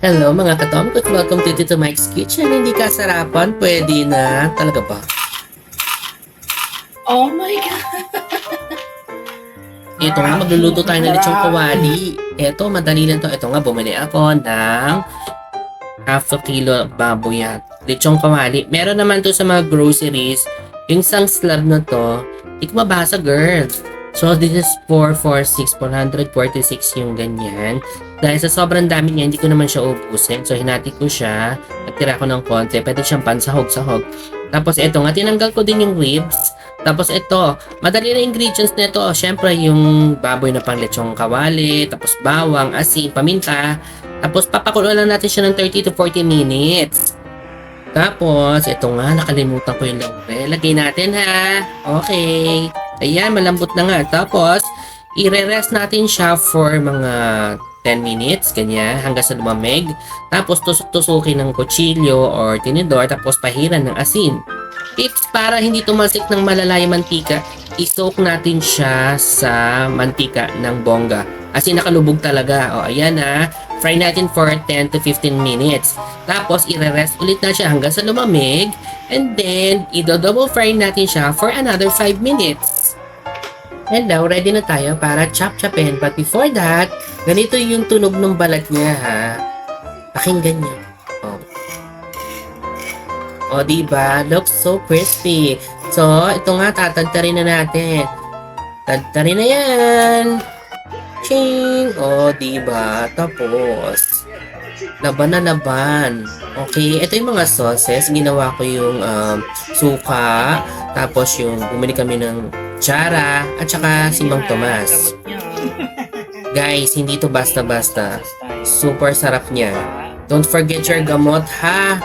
Hello mga katomkot, welcome to Tito Mike's Kitchen. Hindi ka sarapan, pwede na. Talaga ba? Oh my God! Ito nga, magluluto tayo ng lechong kawali. Ito, madali lang to. Ito nga, bumili ako ng half a kilo baboy yan. Lechong kawali. Meron naman to sa mga groceries. Yung isang slab na to, hindi ko mabasa, girl. So, this is 446, 446 yung ganyan. Dahil sa sobrang dami niya, hindi ko naman siya ubusin. So, hinati ko siya. Nagtira ko ng konti. Pwede siyang pansahog-sahog. Tapos, ito nga, tinanggal ko din yung ribs. Tapos, ito, madali na ingredients nito. Siyempre, yung baboy na pang lechong kawali. Tapos, bawang, asin, paminta. Tapos, papakulo lang natin siya ng 30 to 40 minutes. Tapos, ito nga, nakalimutan ko yung laurel. Lagay natin, ha? Okay. Ayan, malambot na nga. Tapos, i-rest natin siya for mga 10 minutes, ganyan, hanggang sa lumamig. Tapos, tusok-tusukin ng kutsilyo or tinidor, tapos pahiran ng asin. Tips para hindi tumalsik ng malala yung mantika, i-soak natin siya sa mantika ng bongga. As in, nakalubog talaga. O, ayan na. Fry natin for 10 to 15 minutes. Tapos, i-rest ulit na siya hanggang sa lumamig. And then, i-double fry natin siya for another 5 minutes. And now, ready na tayo para chop-chopin. But before that, ganito yung tunog ng balat niya, ha? Pakinggan niyo. O, diba? Looks so crispy. So, ito nga, tatagtarin na natin. Tagtarin na yan. Ching! O, diba? Tapos, laban na laban. Okay, ito yung mga sauces. Ginawa ko yung suka. Tapos yung bumili kami ng tsara. At saka simbang Tomas. Guys, hindi to basta-basta. Super sarap niya. Don't forget your gamot, ha?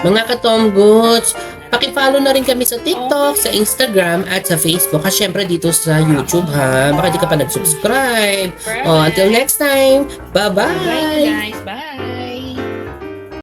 Mga ka-Tomgots, paki-follow na rin kami sa TikTok, sa Instagram, at sa Facebook. At syempre dito sa YouTube, ha? Baka di ka pa nag-subscribe. Oh, until next time, bye-bye! Bye guys, bye!